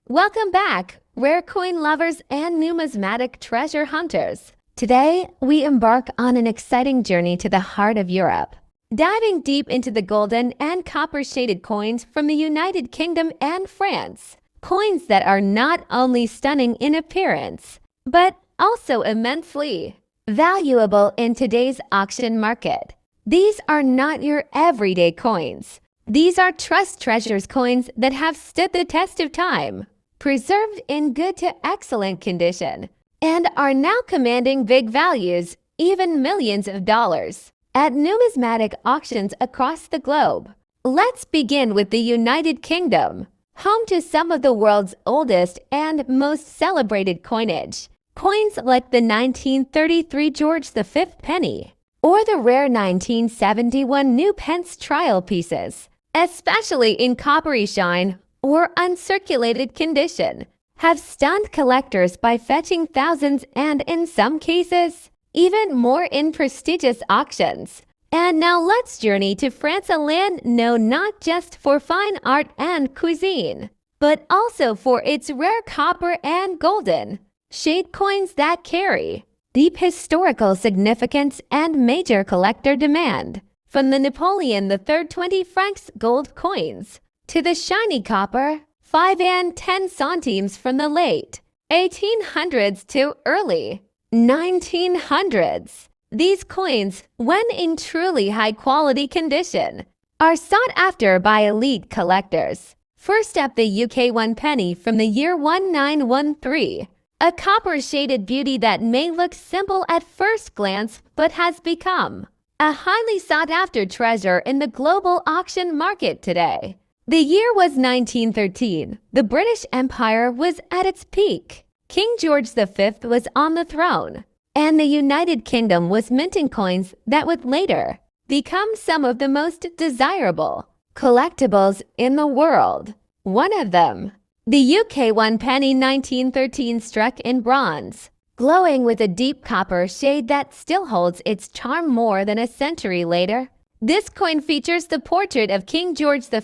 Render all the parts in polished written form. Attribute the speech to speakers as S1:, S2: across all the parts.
S1: Welcome back, rare coin lovers and numismatic treasure hunters. Today, we embark on an exciting journey to the heart of Europe, diving deep into the golden and copper-shaded coins from the United Kingdom and France. Coins that are not only stunning in appearance, but also immensely valuable in today's auction market. These are not your everyday coins. These are trust treasures coins that have stood the test of time, preserved in good to excellent condition, and are now commanding big values, even millions of dollars, at numismatic auctions across the globe. Let's begin with the United Kingdom, home to some of the world's oldest and most celebrated coinage. Coins like the 1933 George V penny or the rare 1971 new pence trial pieces, especially in coppery shine or uncirculated condition, have stunned collectors by fetching thousands and, in some cases, even more in prestigious auctions. And now let's journey to France, a land known not just for fine art and cuisine, but also for its rare copper and golden shade coins that carry deep historical significance and major collector demand. From the Napoleon III 20 francs gold coins to the shiny copper 5 and 10 centimes from the late 1800s to early 1900s. These coins, when in truly high-quality condition, are sought after by elite collectors. First up, the UK 1 penny from the year 1913. A copper-shaded beauty that may look simple at first glance but has become a highly sought-after treasure in the global auction market today. The year was 1913. The British Empire was at its peak. King George V was on the throne, and the United Kingdom was minting coins that would later become some of the most desirable collectibles in the world. One of them, the UK 1 penny 1913, struck in bronze, glowing with a deep copper shade that still holds its charm more than a century later. This coin features the portrait of King George V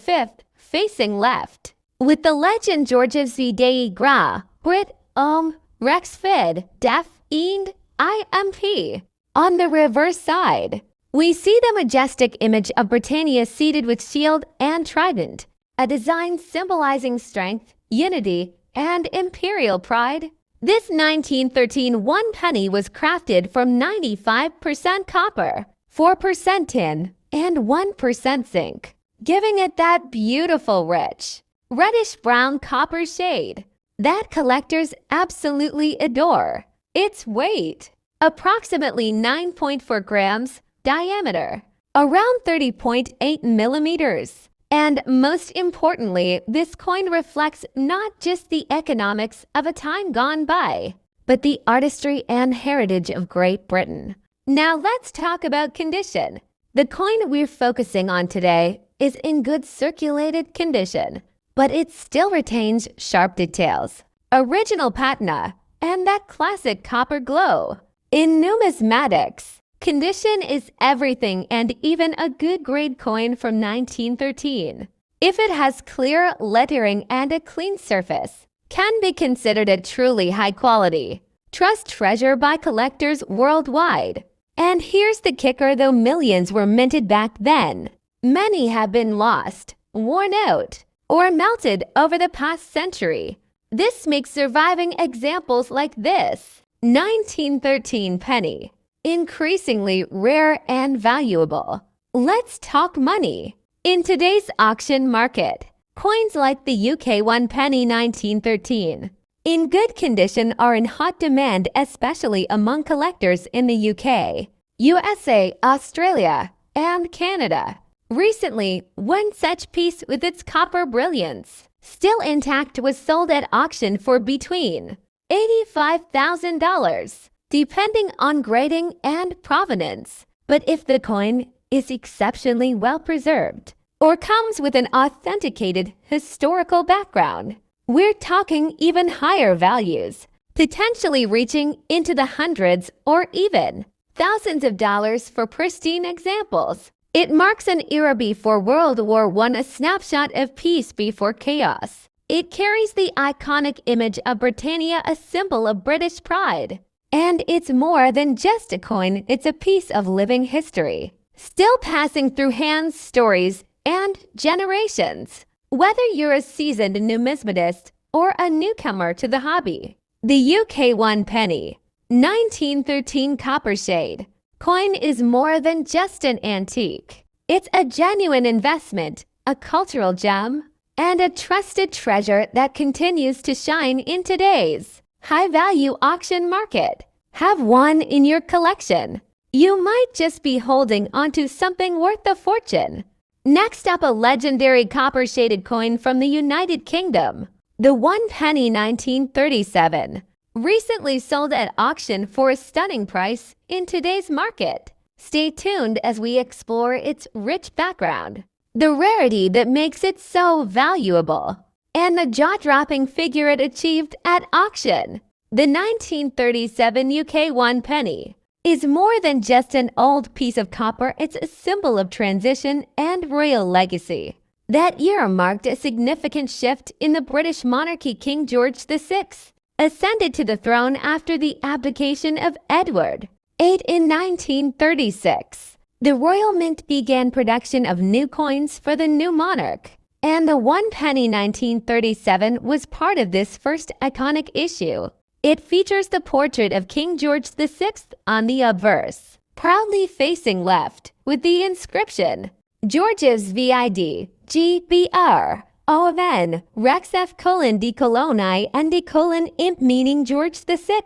S1: facing left, with the legend Georges V Dei Gra, Brit Rex Fid Def End Imp on the reverse side. We see the majestic image of Britannia seated with shield and trident, a design symbolizing strength, unity, and imperial pride. This 1913 1 penny was crafted from 95% copper, 4% tin, and 1% zinc, giving it that beautiful rich, reddish-brown copper shade that collectors absolutely adore. Its weight, approximately 9.4 grams, diameter, around 30.8 millimeters. And most importantly, this coin reflects not just the economics of a time gone by, but the artistry and heritage of Great Britain. Now let's talk about condition. The coin we're focusing on today is in good circulated condition, but it still retains sharp details, original patina, and that classic copper glow. In numismatics, condition is everything, and even a good grade coin from 1913, if it has clear lettering and a clean surface, can be considered a truly high quality trust treasure by collectors worldwide. And here's the kicker: though millions were minted back then, many have been lost, worn out, or melted over the past century. This makes surviving examples like this 1913 penny increasingly rare and valuable. Let's talk money. In today's auction market, coins like the UK 1 penny 1913 in good condition are in hot demand, especially among collectors in the UK, USA, Australia, and Canada. Recently, one such piece with its copper brilliance still intact was sold at auction for between $85,000, depending on grading and provenance. But if the coin is exceptionally well preserved or comes with an authenticated historical background, we're talking even higher values, potentially reaching into the hundreds or even thousands of dollars for pristine examples. It marks an era before World War I, a snapshot of peace before chaos. It carries the iconic image of Britannia, a symbol of British pride. And it's more than just a coin, it's a piece of living history, still passing through hands, stories, and generations. Whether you're a seasoned numismatist or a newcomer to the hobby, the UK 1 penny, 1913 copper shade coin is more than just an antique. It's a genuine investment, a cultural gem, and a trusted treasure that continues to shine in today's high-value auction market. Have one in your collection. You might just be holding onto something worth a fortune. Next up, a legendary copper-shaded coin from the United Kingdom. The 1 penny 1937. Recently sold at auction for a stunning price in today's market. Stay tuned as we explore its rich background, the rarity that makes it so valuable, and the jaw-dropping figure it achieved at auction. The 1937 UK 1 penny is more than just an old piece of copper. It's a symbol of transition and royal legacy. That year marked a significant shift in the British monarchy. King George VI ascended to the throne after the abdication of Edward VIII in 1936. The Royal Mint began production of new coins for the new monarch, and the 1 penny 1937 was part of this first iconic issue. It features the portrait of King George VI on the obverse, proudly facing left, with the inscription, George's vid, GBR, OVN, Rex F colon D coloni and D colon imp, meaning George VI,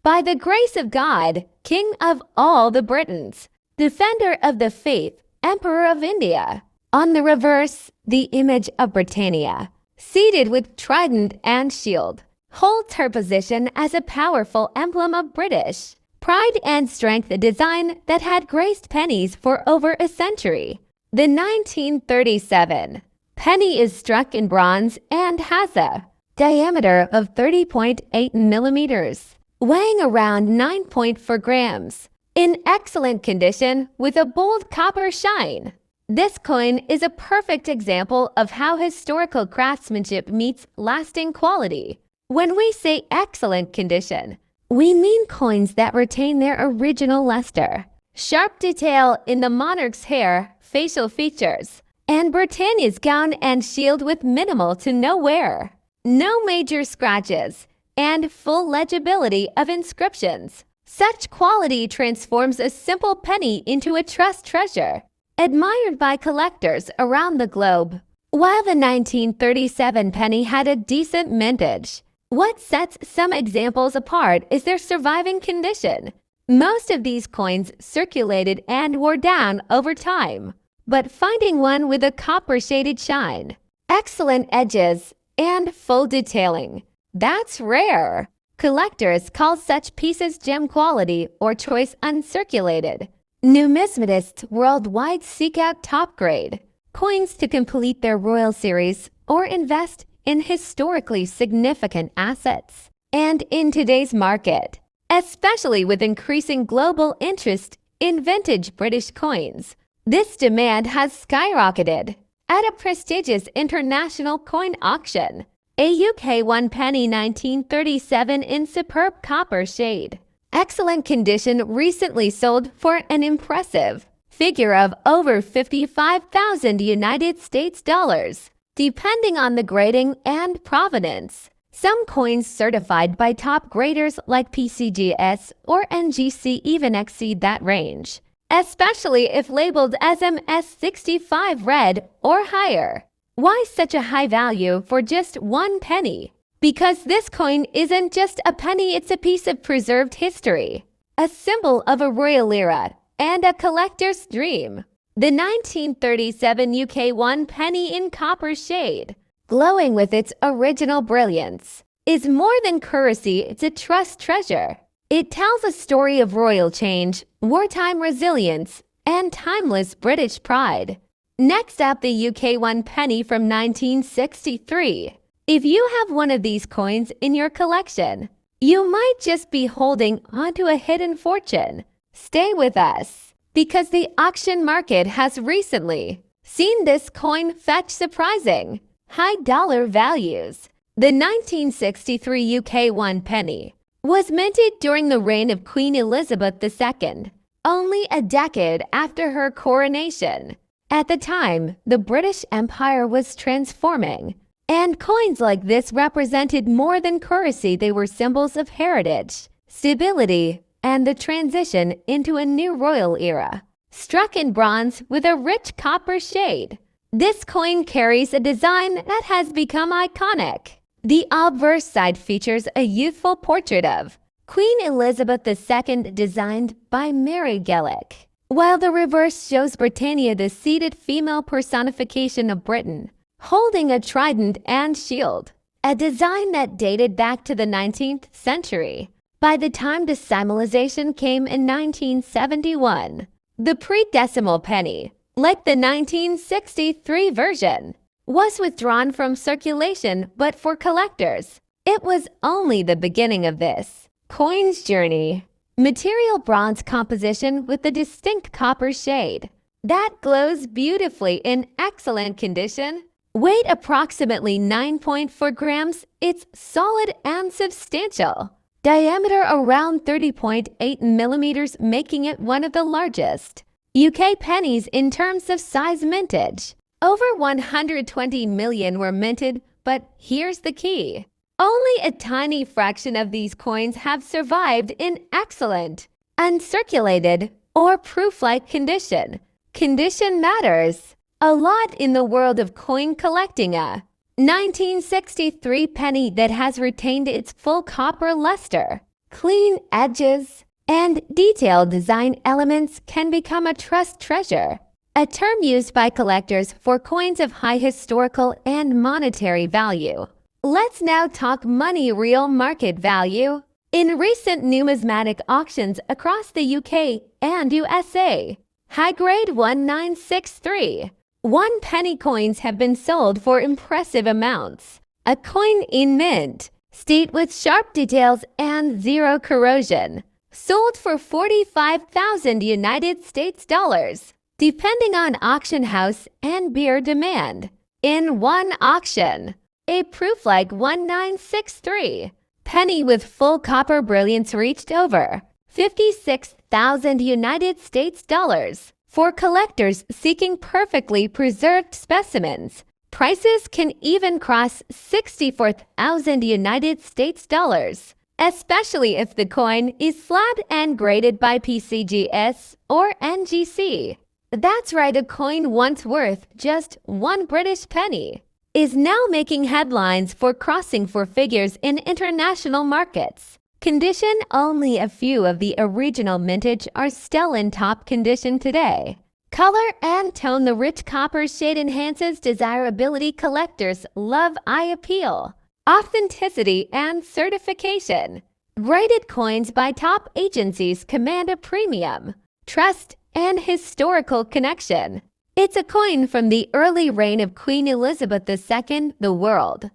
S1: by the grace of God, King of all the Britons, Defender of the Faith, Emperor of India. On the reverse, the image of Britannia, seated with trident and shield, holds her position as a powerful emblem of British pride and strength, a design that had graced pennies for over a century. The 1937 penny is struck in bronze and has a diameter of 30.8 millimeters, weighing around 9.4 grams. In excellent condition with a bold copper shine. This coin is a perfect example of how historical craftsmanship meets lasting quality. When we say excellent condition, we mean coins that retain their original luster, sharp detail in the monarch's hair, facial features, and Britannia's gown and shield with minimal to no wear, no major scratches, and full legibility of inscriptions. Such quality transforms a simple penny into a trust treasure, admired by collectors around the globe. While the 1937 penny had a decent mintage, what sets some examples apart is their surviving condition. Most of these coins circulated and wore down over time, but finding one with a copper-shaded shine, excellent edges, and full detailing, that's rare. Collectors call such pieces gem quality or choice uncirculated. Numismatists worldwide seek out top-grade coins to complete their royal series or invest in historically significant assets. And in today's market, especially with increasing global interest in vintage British coins, this demand has skyrocketed. At a prestigious international coin auction, a UK 1 penny 1937 in superb copper shade, excellent condition, recently sold for an impressive figure of over 55,000 United States dollars, depending on the grading and provenance. Some coins certified by top graders like PCGS or NGC even exceed that range, especially if labeled as MS65 red or higher. Why such a high value for just 1 penny? Because this coin isn't just a penny, it's a piece of preserved history, a symbol of a royal era, and a collector's dream. The 1937 UK 1 penny in copper shade, glowing with its original brilliance, is more than currency, it's a trust treasure. It tells a story of royal change, wartime resilience, and timeless British pride. Next up, the UK 1 penny from 1963. If you have one of these coins in your collection, you might just be holding onto a hidden fortune. Stay with us, because the auction market has recently seen this coin fetch surprising high dollar values. The 1963 UK 1 penny was minted during the reign of Queen Elizabeth II, only a decade after her coronation. At the time, the British Empire was transforming, and coins like this represented more than currency. They were symbols of heritage, stability, and the transition into a new royal era. Struck in bronze with a rich copper shade, this coin carries a design that has become iconic. The obverse side features a youthful portrait of Queen Elizabeth II designed by Mary Gellick, while the reverse shows Britannia, the seated female personification of Britain, holding a trident and shield, a design that dated back to the 19th century. By the time decimalization came in 1971, the pre-decimal penny, like the 1963 version, was withdrawn from circulation, but for collectors, it was only the beginning of this coin's journey. Material bronze composition with a distinct copper shade that glows beautifully, in excellent condition. Weight approximately 9.4 grams, it's solid and substantial. Diameter around 30.8 millimeters, making it one of the largest UK pennies in terms of size mintage. Over 120 million were minted, but here's the key. Only a tiny fraction of these coins have survived in excellent, uncirculated, or proof-like condition. Condition matters a lot in the world of coin collecting. A 1963 penny that has retained its full copper luster, clean edges, and detailed design elements can become a trust treasure, a term used by collectors for coins of high historical and monetary value. Let's now talk money. Real market value. In recent numismatic auctions across the UK and USA, high-grade 1963 1 penny coins have been sold for impressive amounts. A coin in mint state with sharp details and zero corrosion, sold for $45,000 depending on auction house and beer demand. In one auction, a proof-like 1963 penny with full copper brilliance reached over $56,000 for collectors seeking perfectly preserved specimens. Prices can even cross $64,000, especially if the coin is slabbed and graded by PCGS or NGC. That's right, a coin once worth just 1 British penny is now making headlines for crossing four figures in international markets. Condition. Only a few of the original mintage are still in top condition today. Color and tone. The rich copper shade enhances desirability. Collectors love eye appeal, authenticity, and certification. Graded coins by top agencies command a premium, trust, and historical connection. It's a coin from the early reign of Queen Elizabeth II, the world's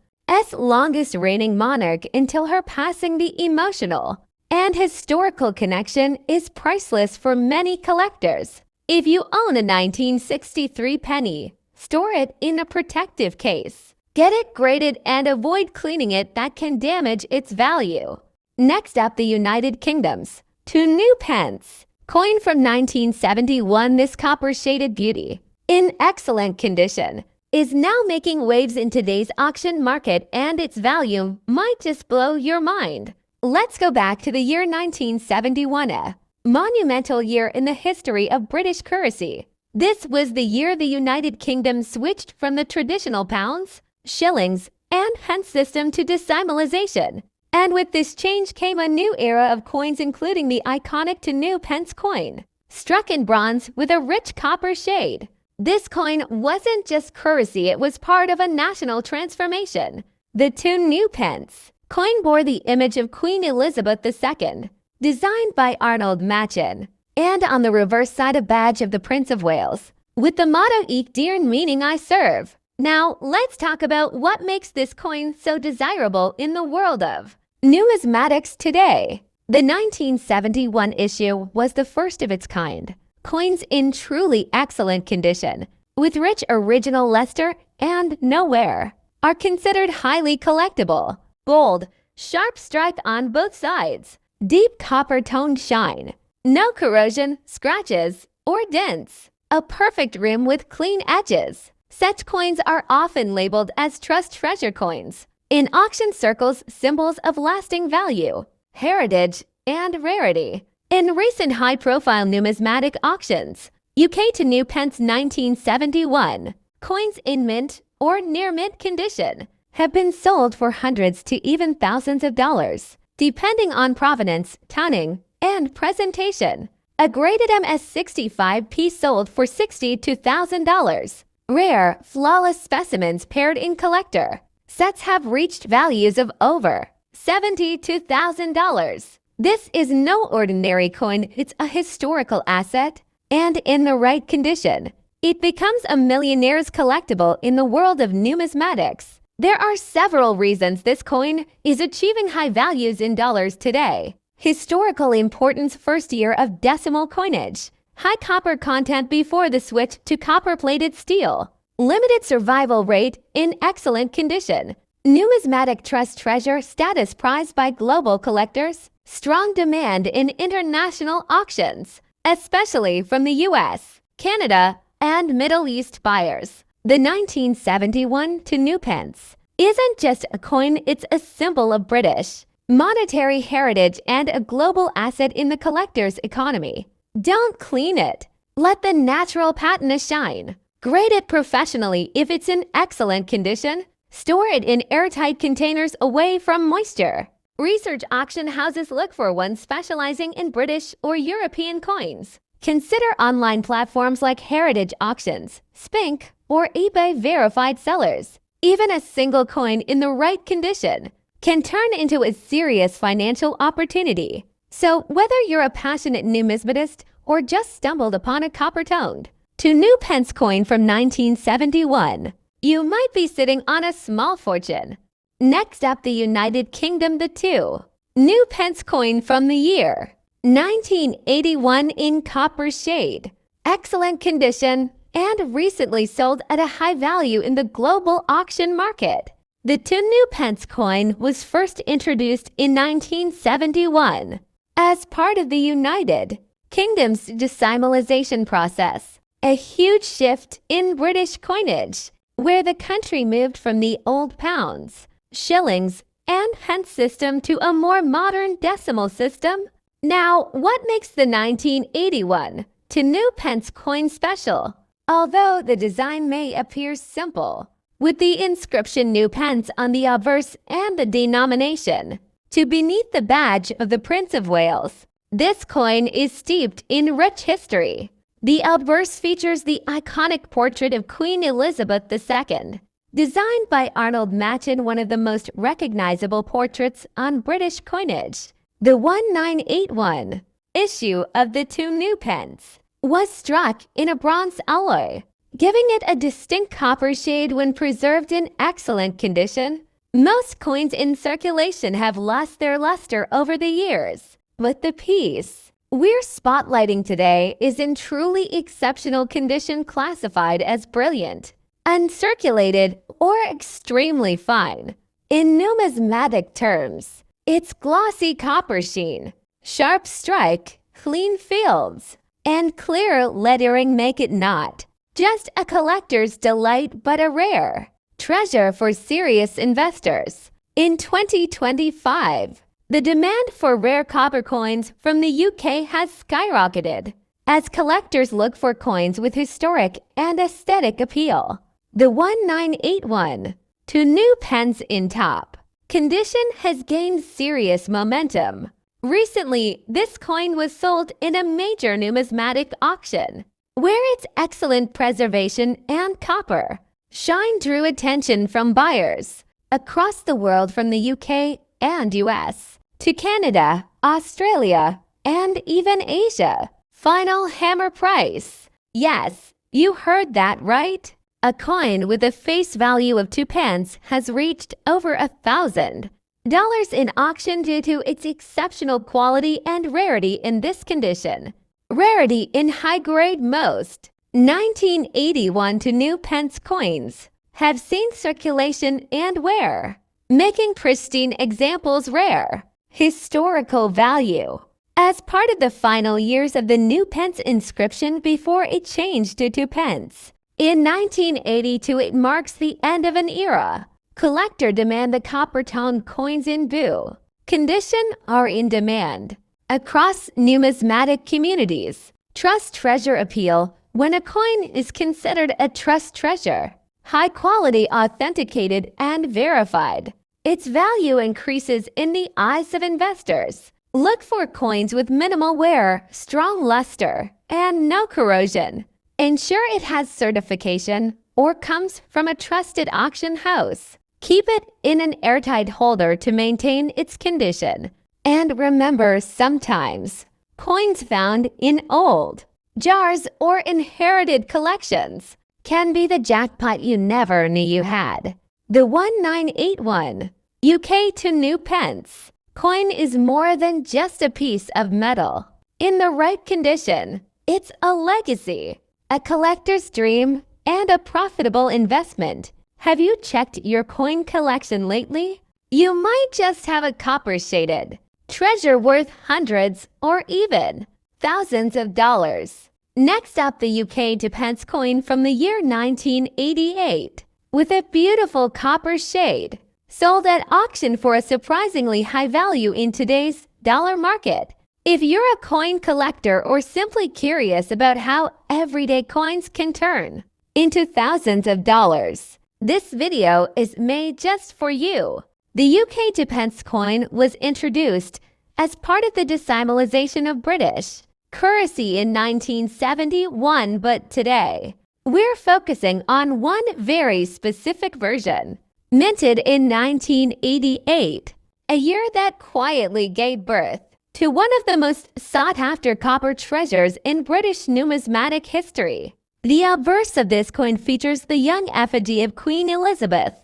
S1: longest reigning monarch until her passing. The emotional and historical connection is priceless for many collectors. If you own a 1963 penny, store it in a protective case. Get it graded and avoid cleaning it, that can damage its value. Next up, the United Kingdom's 2 new pence. Coin from 1971, this copper-shaded beauty, in excellent condition, is now making waves in today's auction market, and its value might just blow your mind. Let's go back to the year 1971, a monumental year in the history of British currency. This was the year the United Kingdom switched from the traditional pounds, shillings, and pence system to decimalization. And with this change came a new era of coins, including the iconic 2 new pence coin, struck in bronze with a rich copper shade. This coin wasn't just currency, it was part of a national transformation. The 2 new pence coin bore the image of Queen Elizabeth II, designed by Arnold Machin, and on the reverse side a badge of the Prince of Wales, with the motto "Ich diene," meaning I serve. Now, let's talk about what makes this coin so desirable in the world of numismatics today. The 1971 issue was the first of its kind. Coins in truly excellent condition, with rich original luster and no wear, are considered highly collectible. Gold, sharp stripe on both sides, deep copper toned shine, no corrosion, scratches, or dents, a perfect rim with clean edges. Such coins are often labeled as trust treasure coins. In auction circles, symbols of lasting value, heritage, and rarity. In recent high-profile numismatic auctions, UK to new pence 1971, coins in mint or near mint condition have been sold for hundreds to even thousands of dollars, depending on provenance, toning, and presentation. A graded MS65P sold for $60 to $1,000. Rare, flawless specimens paired in collector sets have reached values of over $70 to $1,000. This is no ordinary coin, it's a historical asset, and in the right condition, it becomes a millionaire's collectible in the world of numismatics. There are several reasons this coin is achieving high values in dollars today. Historical importance: first year of decimal coinage. High copper content before the switch to copper-plated steel. Limited survival rate in excellent condition. Numismatic trust treasure status prized by global collectors. Strong demand in international auctions, especially from the US, Canada, and Middle East buyers. The 1971 to new pence isn't just a coin, it's a symbol of British monetary heritage and a global asset in the collector's economy. Don't clean it. Let the natural patina shine. Grade it professionally if it's in excellent condition. Store it in airtight containers away from moisture. Research auction houses look for one specializing in British or European coins. Consider online platforms like Heritage Auctions, Spink, or eBay verified sellers. Even a single coin in the right condition can turn into a serious financial opportunity. So whether you're a passionate numismatist or just stumbled upon a copper-toned to new pence coin from 1971, you might be sitting on a small fortune. Next up, the United Kingdom, the 2 new pence coin from the year 1981 in copper shade, excellent condition, and recently sold at a high value in the global auction market. The 2 new pence coin was first introduced in 1971 as part of the United Kingdom's decimalization process, a huge shift in British coinage, where the country moved from the old pounds, shillings, and pence system to a more modern decimal system. Now, what makes the 1981 to new pence coin special? Although the design may appear simple, with the inscription new pence on the obverse and the denomination to beneath the badge of the Prince of Wales, this coin is steeped in rich history. The obverse features the iconic portrait of Queen Elizabeth II, designed by Arnold Machin, one of the most recognizable portraits on British coinage. The 1981 issue of the 2 new pence was struck in a bronze alloy, giving it a distinct copper shade when preserved in excellent condition. Most coins in circulation have lost their luster over the years, but the piece we're spotlighting today is in truly exceptional condition, classified as brilliant, uncirculated, or extremely fine. In numismatic terms, its glossy copper sheen, sharp strike, clean fields, and clear lettering make it not just a collector's delight, but a rare treasure for serious investors. In 2025, the demand for rare copper coins from the UK has skyrocketed as collectors look for coins with historic and aesthetic appeal. The 1981 to new pence in top condition has gained serious momentum. Recently, this coin was sold in a major numismatic auction, where its excellent preservation and copper shine drew attention from buyers across the world, from the UK and US to Canada, Australia, and even Asia. Final hammer price. Yes, you heard that right. A coin with a face value of 2 pence has reached over $1,000 in auction due to its exceptional quality and rarity in this condition. Rarity in high grade. Most 1981 to new pence coins have seen circulation and wear, making pristine examples rare. Historical value. As part of the final years of the new pence inscription before it changed to 2 pence. In 1982, it marks the end of an era. Collector demand the copper-toned coins in boo. Condition are in demand. Across numismatic communities, trust treasure appeal when a coin is considered a trust treasure. High quality, authenticated, and verified. Its value increases in the eyes of investors. Look for coins with minimal wear, strong luster, and no corrosion. Ensure it has certification or comes from a trusted auction house. Keep it in an airtight holder to maintain its condition. And remember, sometimes coins found in old jars or inherited collections can be the jackpot you never knew you had. The 1981 UK to new pence coin is more than just a piece of metal. In the right condition, it's a legacy, a collector's dream, and a profitable investment. Have you checked your coin collection lately? You might just have a copper-shaded treasure worth hundreds or even thousands of dollars. Next up, the UK to pence coin from the year 1988 with a beautiful copper shade, sold at auction for a surprisingly high value in today's dollar market. If you're a coin collector or simply curious about how everyday coins can turn into thousands of dollars, this video is made just for you. The UK to pence coin was introduced as part of the decimalization of British currency in 1971, but today we're focusing on one very specific version, minted in 1988, a year that quietly gave birth to one of the most sought-after copper treasures in British numismatic history. The obverse of this coin features the young effigy of Queen Elizabeth,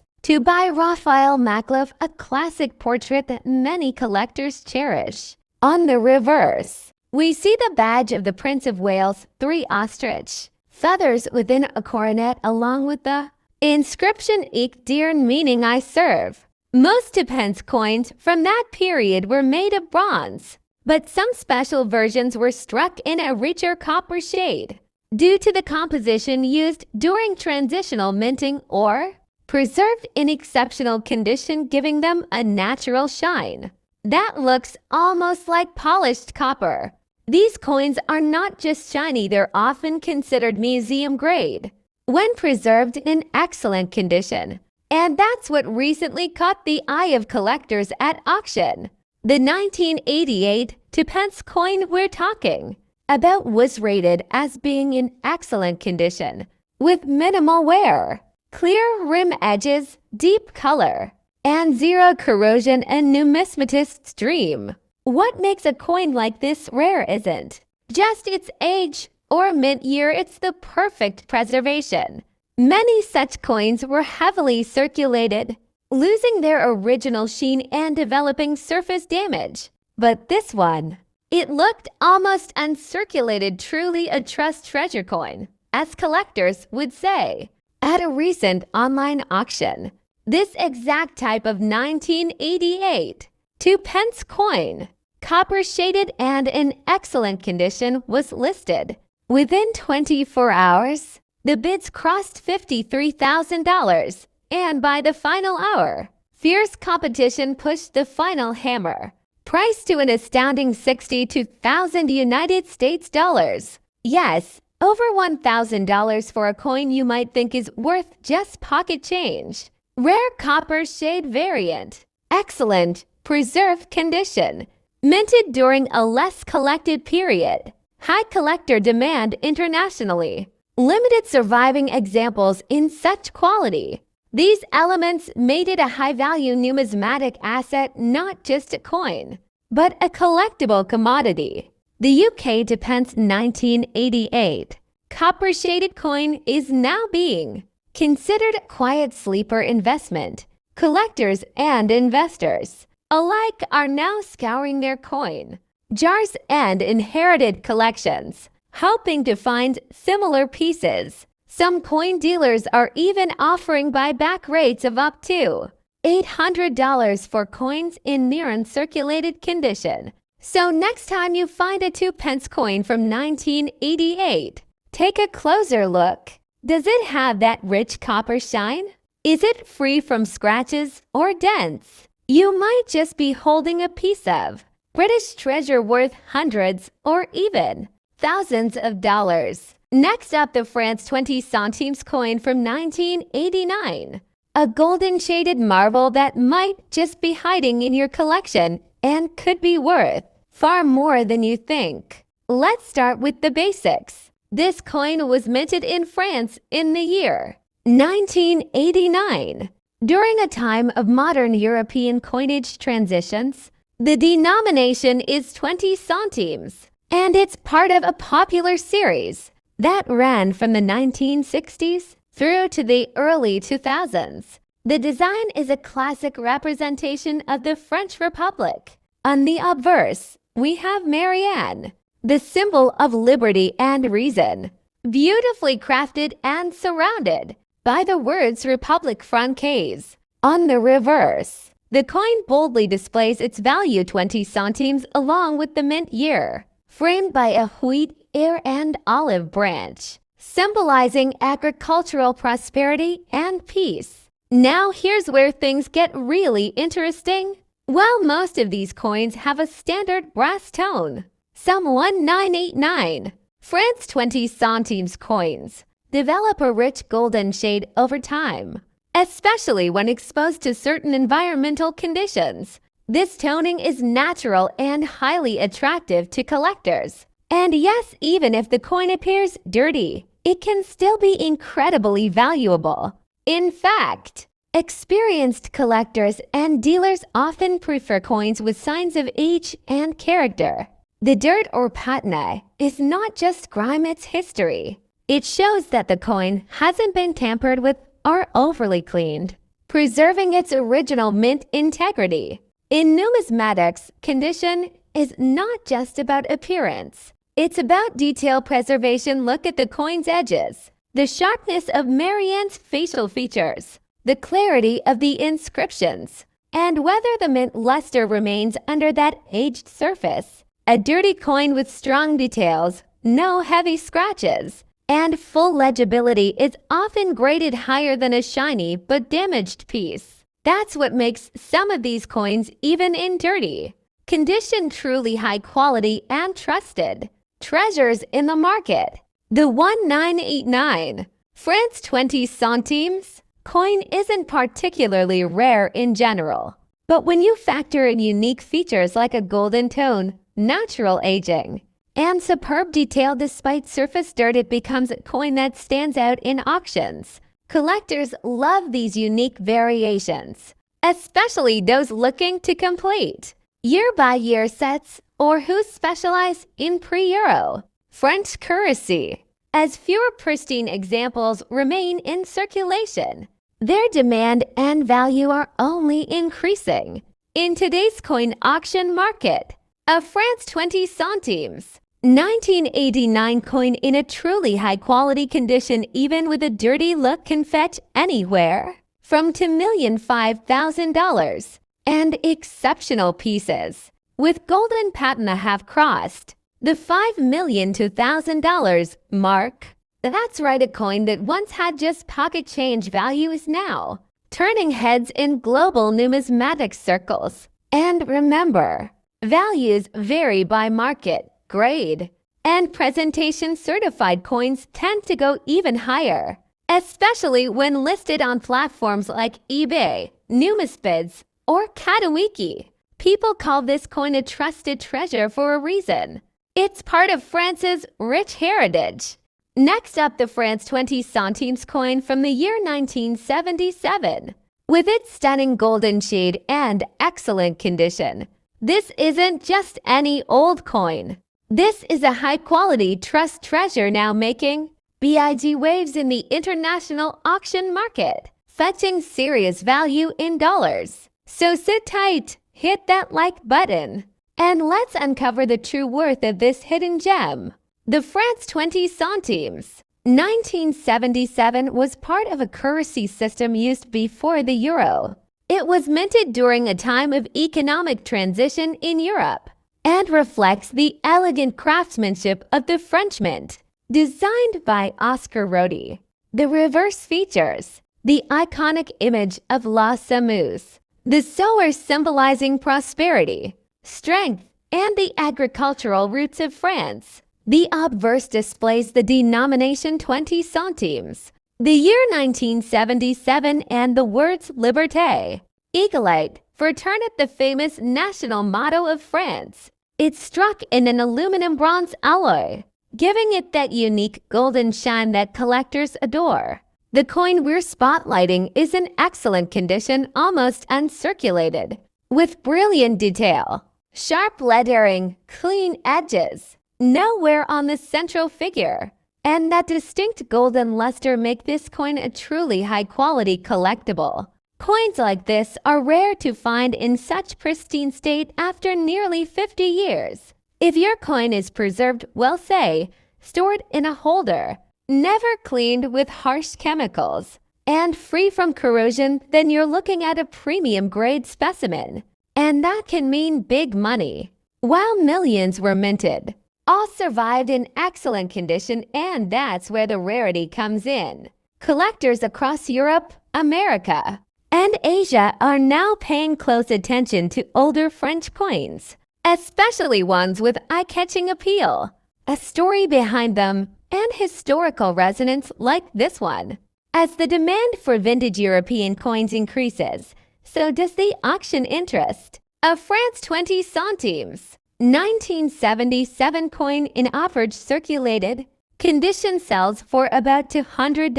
S1: by Raphael Makhlouf, a classic portrait that many collectors cherish. On the reverse, we see the badge of the Prince of Wales, 3 ostrich feathers within a coronet, along with the inscription "Ich dir," meaning I serve. Most to pence coins from that period were made of bronze, but some special versions were struck in a richer copper shade due to the composition used during transitional minting or preserved in exceptional condition, giving them a natural shine that looks almost like polished copper. These coins are not just shiny, they're often considered museum grade when preserved in excellent condition. And that's what recently caught the eye of collectors at auction. The 1988 to pence coin we're talking about was rated as being in excellent condition with minimal wear, clear rim edges, deep color, and zero corrosion, and numismatists dream. What makes a coin like this rare isn't just its age or mint year, it's the perfect preservation. Many such coins were heavily circulated, losing their original sheen and developing surface damage. But this one, it looked almost uncirculated, truly a trust treasure coin, as collectors would say. At a recent online auction, this exact type of 1988 2 pence coin, copper shaded and in excellent condition, was listed. Within 24 hours, the bids crossed $53,000, and by the final hour, fierce competition pushed the final hammer, priced to an astounding $62,000 United States dollars. Yes, over $1,000 for a coin you might think is worth just pocket change. Rare copper shade variant, excellent preserved condition, minted during a less collected period. High collector demand internationally. Limited surviving examples in such quality. These elements made it a high-value numismatic asset, not just a coin, but a collectible commodity. The UK to pence 1988 copper-shaded coin is now being considered a quiet sleeper investment. Collectors and investors alike are now scouring their coin jars and inherited collections, hoping to find similar pieces Some coin dealers are even offering buyback rates of up to $800 for coins in near-uncirculated condition. So next time you find a 2-pence coin from 1988, take a closer look. Does it have that rich copper shine? Is it free from scratches or dents? You might just be holding a piece of British treasure worth hundreds or even thousands of dollars. Next up, the France 20 centimes coin from 1989. A golden shaded marble that might just be hiding in your collection and could be worth far more than you think. Let's start with the basics. This coin was minted in France in the year 1989. During a time of modern European coinage transitions, the denomination is 20 centimes, and it's part of a popular series that ran from the 1960s through to the early 2000s. The design is a classic representation of the French Republic. On the obverse, we have Marianne, the symbol of liberty and reason, beautifully crafted and surrounded by the words Republique Francaise. On the reverse, the coin boldly displays its value 20 centimes along with the mint year, framed by a wheat ear and olive branch, symbolizing agricultural prosperity and peace. Now here's where things get really interesting. While most of these coins have a standard brass tone, some 1989 France 20 centimes coins develop a rich golden shade over time, especially when exposed to certain environmental conditions. This toning is natural and highly attractive to collectors. And yes, even if the coin appears dirty, it can still be incredibly valuable. In fact, experienced collectors and dealers often prefer coins with signs of age and character. The dirt or patina is not just grime, it's history. It shows that the coin hasn't been tampered with or overly cleaned, preserving its original mint integrity. In numismatics, condition is not just about appearance. It's about detail preservation. Look at the coin's edges, the sharpness of Marianne's facial features, the clarity of the inscriptions, and whether the mint luster remains under that aged surface. A dirty coin with strong details, no heavy scratches, and full legibility is often graded higher than a shiny but damaged piece. That's what makes some of these coins, even in dirty condition, truly high quality and trusted treasures in the market. The 1989 France 20 centimes coin isn't particularly rare in general, but when you factor in unique features like a golden tone, natural aging, and superb detail despite surface dirt, it becomes a coin that stands out in auctions. Collectors love these unique variations, especially those looking to complete year-by-year sets or who specialize in pre-Euro French currency. As fewer pristine examples remain in circulation, their demand and value are only increasing. In today's coin auction market, a France 20 centimes 1989 coin in a truly high-quality condition, even with a dirty look, can fetch anywhere from $2,005,000. And exceptional pieces with golden patina have crossed the $5 million to $1,000 mark. That's right, a coin that once had just pocket change value is now turning heads in global numismatic circles. And remember, values vary by market, grade, and presentation. Certified coins tend to go even higher, especially when listed on platforms like eBay, Numisbids, or Katawiki. People call this coin a trusted treasure for a reason. It's part of France's rich heritage. Next up, the France 20 centimes coin from the year 1977. With its stunning golden shade and excellent condition, this isn't just any old coin. This is a high-quality trust treasure now making big waves in the international auction market, fetching serious value in dollars. So sit tight, hit that like button, and let's uncover the true worth of this hidden gem. The France 20 centimes 1977 was part of a currency system used before the euro. It was minted during a time of economic transition in Europe and reflects the elegant craftsmanship of the French mint. Designed by Oscar Rodi, the reverse features the iconic image of La Semeuse, the sower symbolizing prosperity, strength, and the agricultural roots of France. The obverse displays the denomination 20 centimes, the year 1977, and the words Liberté, Égalité, Fraternité, the famous national motto of France. It's struck in an aluminum bronze alloy, giving it that unique golden shine that collectors adore. The coin we're spotlighting is in excellent condition, almost uncirculated, with brilliant detail, sharp lettering, clean edges, no wear on the central figure, and that distinct golden luster make this coin a truly high-quality collectible. Coins like this are rare to find in such pristine state after nearly 50 years. If your coin is preserved well, say, stored in a holder, never cleaned with harsh chemicals, and free from corrosion, then you're looking at a premium grade specimen. And that can mean big money. While millions were minted, all survived in excellent condition, and that's where the rarity comes in. Collectors across Europe, America, and Asia are now paying close attention to older French coins, especially ones with eye-catching appeal, a story behind them, and historical resonance like this one. As the demand for vintage European coins increases, so does the auction interest. A France 20 centimes, 1977 coin in average circulated condition sells for about $200,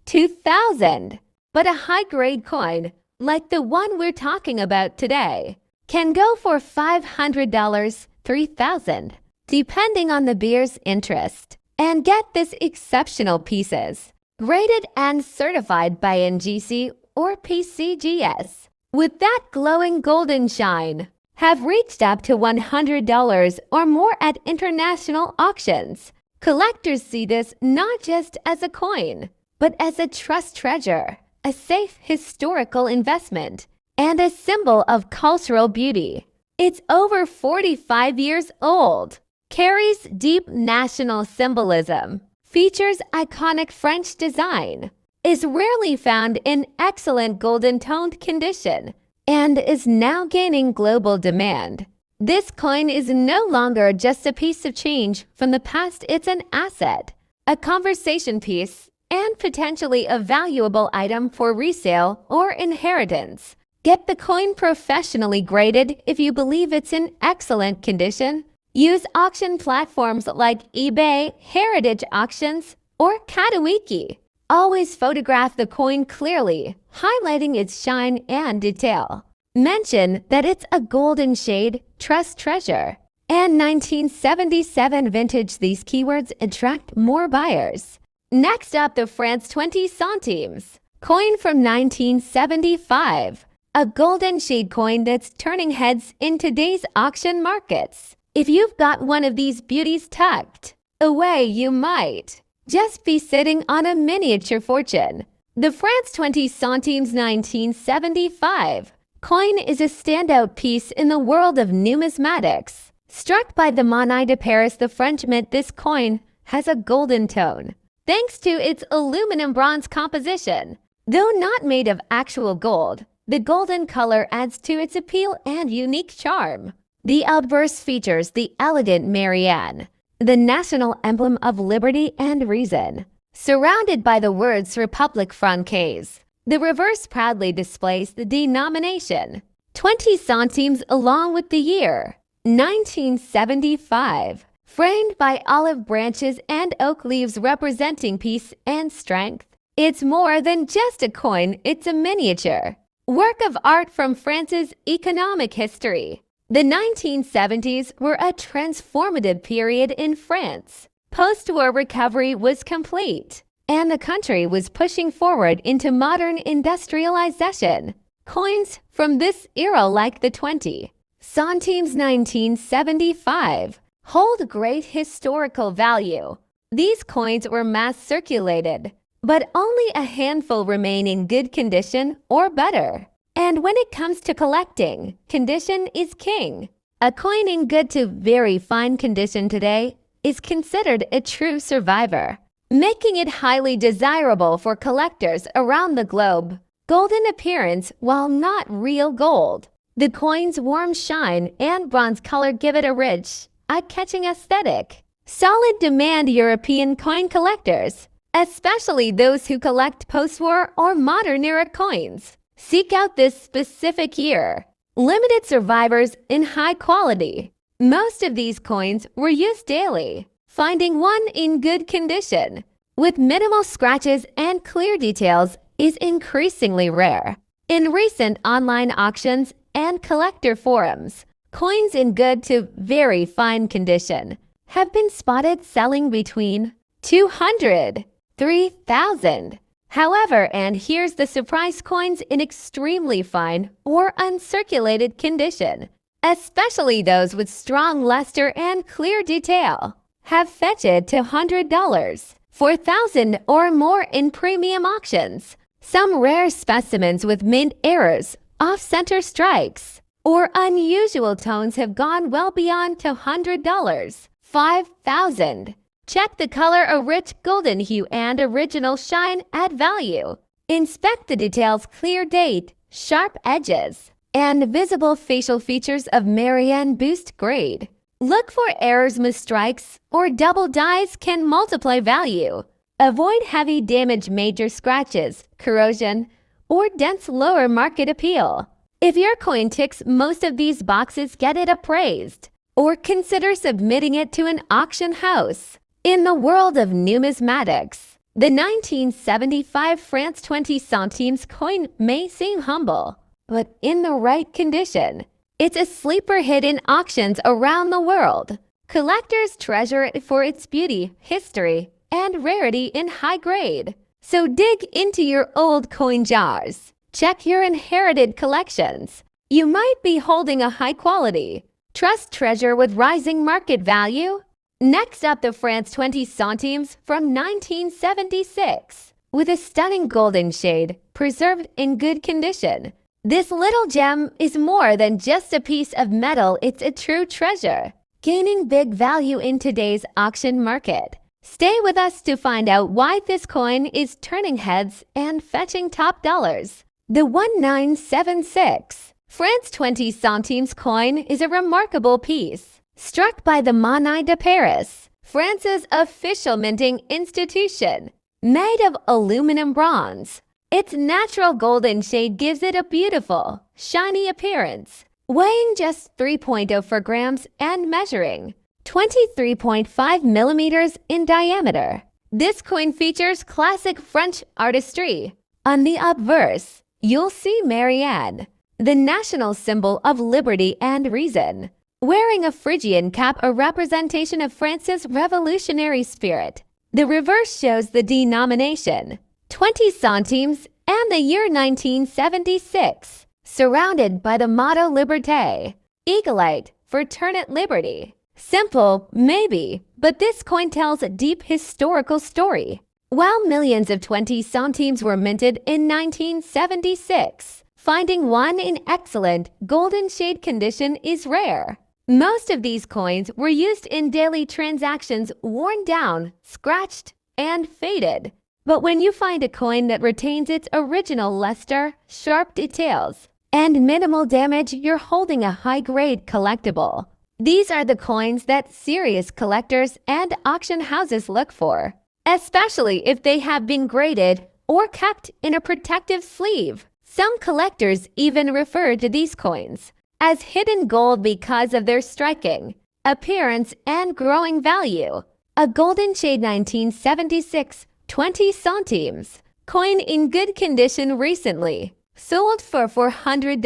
S1: $2,000. But a high-grade coin, like the one we're talking about today, can go for $500, $3,000, depending on the beer's interest. And get this, exceptional pieces, graded and certified by NGC or PCGS, with that glowing golden shine, have reached up to $100 or more at international auctions. Collectors see this not just as a coin, but as a trust treasure, a safe historical investment, and a symbol of cultural beauty. It's over 45 years old, carries deep national symbolism, features iconic French design, is rarely found in excellent golden-toned condition, and is now gaining global demand. This coin is no longer just a piece of change from the past, it's an asset, a conversation piece, and potentially a valuable item for resale or inheritance. Get the coin professionally graded if you believe it's in excellent condition. Use auction platforms like eBay, Heritage Auctions, or Katawiki. Always photograph the coin clearly, highlighting its shine and detail. Mention that it's a golden shade trust treasure. And 1977 vintage, these keywords attract more buyers. Next up, the France 20 centimes, coin from 1975. A golden shade coin that's turning heads in today's auction markets. If you've got one of these beauties tucked away, you might just be sitting on a miniature fortune. The France 20 centimes 1975 coin is a standout piece in the world of numismatics. Struck by the Monnaie de Paris, the French mint, this coin has a golden tone, thanks to its aluminum bronze composition. Though not made of actual gold, the golden color adds to its appeal and unique charm. The obverse features the elegant Marianne, the national emblem of liberty and reason, surrounded by the words République Française. The reverse proudly displays the denomination, 20 centimes, along with the year, 1975, framed by olive branches and oak leaves representing peace and strength. It's more than just a coin, it's a miniature work of art from France's economic history. The 1970s were a transformative period in France. Post-war recovery was complete, and the country was pushing forward into modern industrialization. Coins from this era, like the 20 centimes 1975, hold great historical value. These coins were mass circulated, but only a handful remain in good condition or better. And when it comes to collecting, condition is king. A coin in good to very fine condition today is considered a true survivor, making it highly desirable for collectors around the globe. Golden appearance while not real gold. The coin's warm shine and bronze color give it a rich, eye-catching aesthetic. Solid demand European coin collectors, especially those who collect post-war or modern era coins, seek out this specific year. Limited survivors in high quality. Most of these coins were used daily. Finding one in good condition, with minimal scratches and clear details, is increasingly rare. In recent online auctions and collector forums, coins in good to very fine condition have been spotted selling between $200, $3,000. However, and here's the surprise, coins in extremely fine or uncirculated condition, especially those with strong luster and clear detail, have fetched to $100, $4,000 or more in premium auctions. Some rare specimens with mint errors, off-center strikes, or unusual tones have gone well beyond $100, $5,000. Check the color, a rich golden hue and original shine add value. Inspect the details, clear date, sharp edges, and visible facial features of Marianne boost grade. Look for errors, misstrikes, or double dies can multiply value. Avoid heavy damage, major scratches, corrosion, or dense lower market appeal. If your coin ticks most of these boxes, get it appraised, or consider submitting it to an auction house. In the world of numismatics, the 1975 France 20 centimes coin may seem humble, but in the right condition, it's a sleeper hit in auctions around the world. Collectors treasure it for its beauty, history, and rarity in high grade. So dig into your old coin jars. Check your inherited collections. You might be holding a high quality, trust treasure with rising market value. Next up, the France 20 centimes from 1976, with a stunning golden shade, preserved in good condition. This little gem is more than just a piece of metal, it's a true treasure, gaining big value in today's auction market. Stay with us to find out why this coin is turning heads and fetching top dollars. The 1976 France 20 centimes coin is a remarkable piece. Struck by the Monnaie de Paris, France's official minting institution, made of aluminum bronze. Its natural golden shade gives it a beautiful, shiny appearance. Weighing just 3.04 grams and measuring 23.5 millimeters in diameter, this coin features classic French artistry. On the obverse, you'll see Marianne, the national symbol of liberty and reason, wearing a Phrygian cap, a representation of France's revolutionary spirit. The reverse shows the denomination, 20 centimes, and the year 1976, surrounded by the motto Liberté, Egalite, Fraternite Liberty. Simple, maybe, but this coin tells a deep historical story. While millions of 20 centimes were minted in 1976, finding one in excellent golden shade condition is rare. Most of these coins were used in daily transactions, worn down, scratched, and faded. But when you find a coin that retains its original luster, sharp details, and minimal damage, you're holding a high-grade collectible. These are the coins that serious collectors and auction houses look for, especially if they have been graded or kept in a protective sleeve. Some collectors even refer to these coins as hidden gold because of their striking appearance and growing value. A golden shade 1976 20 centimes coin in good condition recently sold for $400,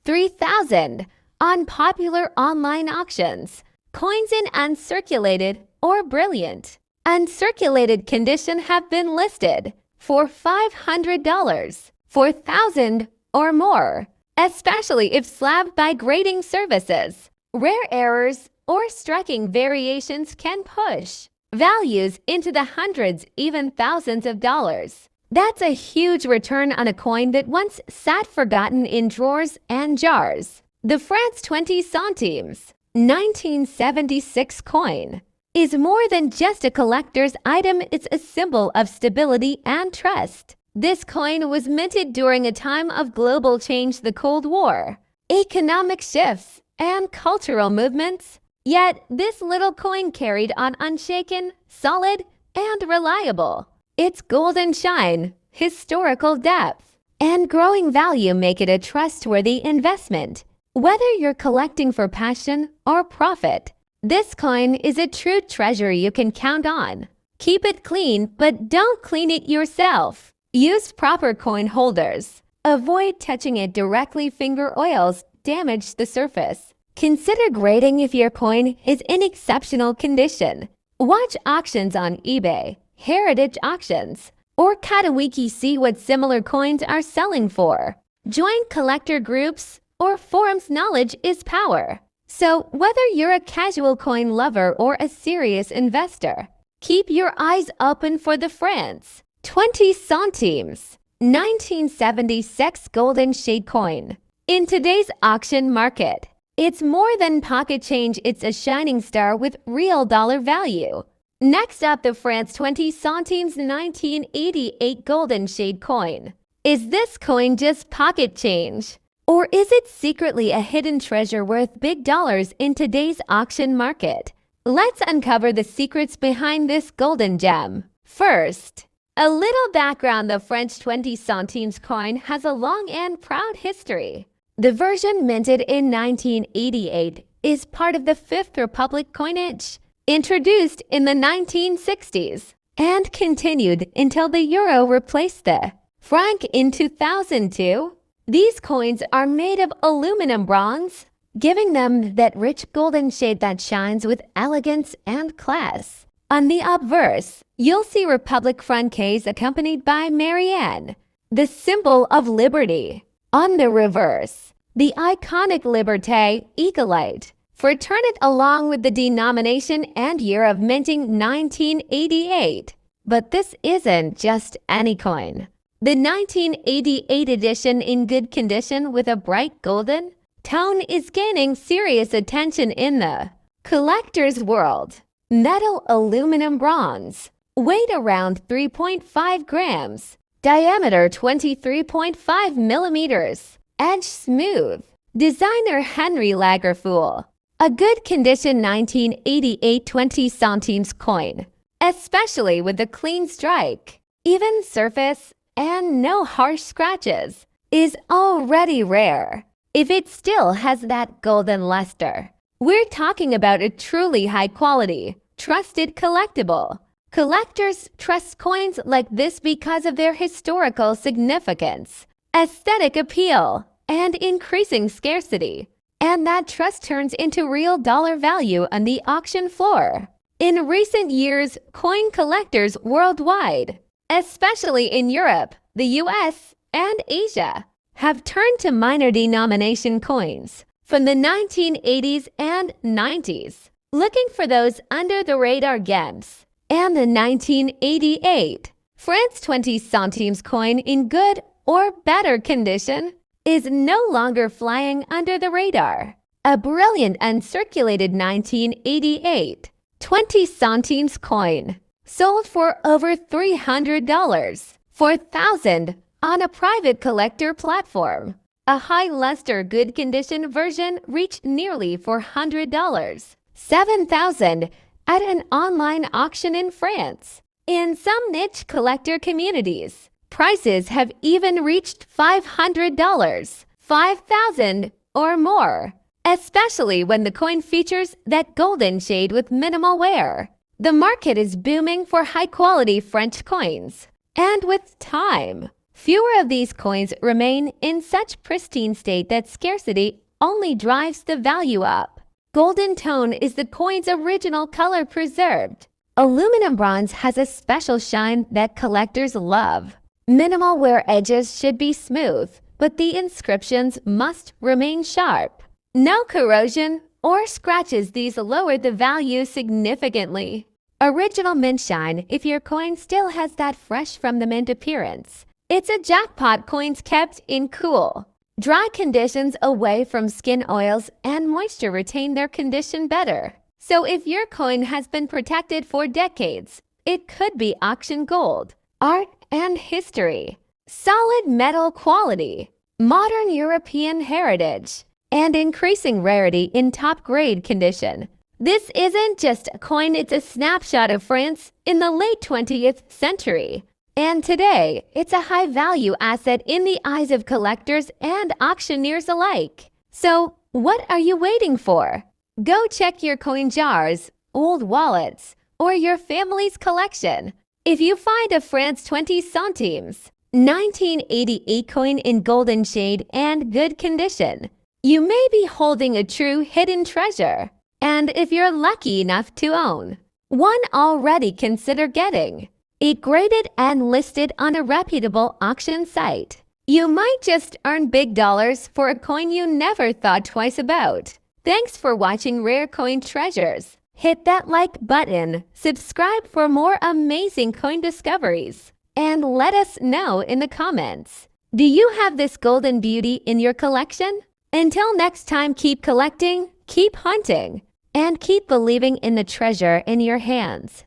S1: $3,000 on popular online auctions. Coins in uncirculated or brilliant uncirculated condition have been listed for $500, $4,000 or more, especially if slabbed by grading services. Rare errors or striking variations can push values into the hundreds, even thousands of dollars. That's a huge return on a coin that once sat forgotten in drawers and jars. The France 20 centimes, 1976 coin is more than just a collector's item, it's a symbol of stability and trust. This coin was minted during a time of global change, the Cold War, economic shifts, and cultural movements. Yet, this little coin carried on unshaken, solid, and reliable. Its golden shine, historical depth, and growing value make it a trustworthy investment. Whether you're collecting for passion or profit, this coin is a true treasure you can count on. Keep it clean, but don't clean it yourself. Use proper coin holders. Avoid touching it directly. Finger oils damage the surface. Consider grading if your coin is in exceptional condition. Watch auctions on eBay, heritage auctions, or Katawiki. See what similar coins are selling for. Join collector groups or forums. Knowledge is power. So whether you're a casual coin lover or a serious investor, keep your eyes open for the France 20 centimes, 1976 golden shade coin. In today's auction market, it's more than pocket change, it's a shining star with real dollar value. Next up, the France 20 centimes 1988 golden shade coin. Is this coin just pocket change? Or is it secretly a hidden treasure worth big dollars in today's auction market? Let's uncover the secrets behind this golden gem. First, a little background. The French 20 centimes coin has a long and proud history. The version minted in 1988 is part of the Fifth Republic coinage, introduced in the 1960s and continued until the euro replaced the franc in 2002. These coins are made of aluminum bronze, giving them that rich golden shade that shines with elegance and class. On the obverse, you'll see Republic francaise accompanied by Marianne, the symbol of liberty. On the reverse, the iconic Liberté Eaglite, fraternity, along with the denomination and year of minting, 1988. But this isn't just any coin. The 1988 edition, in good condition with a bright golden tone, is gaining serious attention in the collector's world. Metal aluminum bronze, weight around 3.5 grams, diameter 23.5 millimeters, edge smooth. Designer Henry Lagerfeuille. A good condition 1988 20 centimes coin, especially with a clean strike, even surface, and no harsh scratches, is already rare. If it still has that golden luster, we're talking about a truly high-quality, trusted collectible. Collectors trust coins like this because of their historical significance, aesthetic appeal, and increasing scarcity. And that trust turns into real dollar value on the auction floor. In recent years, coin collectors worldwide, especially in Europe, the US, and Asia, have turned to minor denomination coins from the 1980s and 90s, looking for those under-the-radar gems. And the 1988 France 20 centimes coin, in good or better condition, is no longer flying under the radar. A brilliant uncirculated 1988 20 centimes coin sold for over $300 for 1,000 on a private collector platform. A high luster good condition version reached nearly $400, 7,000 at an online auction in France. In some niche collector communities, prices have even reached $500, 5,000 or more, especially when the coin features that golden shade with minimal wear. The market is booming for high-quality French coins, and with time, fewer of these coins remain in such pristine state that scarcity only drives the value up. Golden tone is the coin's original color preserved. Aluminum bronze has a special shine that collectors love. Minimal wear, edges should be smooth, but the inscriptions must remain sharp. No corrosion or scratches, these lower the value significantly. Original mint shine if your coin still has that fresh from the mint appearance. It's a jackpot coins kept in cool, dry conditions away from skin oils and moisture retain their condition better. So if your coin has been protected for decades, it could be auction gold. Art and history. Solid metal quality. Modern European heritage. And increasing rarity in top-grade condition. This isn't just a coin, it's a snapshot of France in the late 20th century. And today, it's a high-value asset in the eyes of collectors and auctioneers alike. So, what are you waiting for? Go check your coin jars, old wallets, or your family's collection. If you find a France 20 centimes, 1988 coin in golden shade and good condition, you may be holding a true hidden treasure. And if you're lucky enough to own one already, consider getting it graded and listed on a reputable auction site. You might just earn big dollars for a coin you never thought twice about. Thanks for watching Rare Coin Treasures. Hit that like button, subscribe for more amazing coin discoveries, and let us know in the comments. Do you have this golden beauty in your collection? Until next time, keep collecting, keep hunting, and keep believing in the treasure in your hands.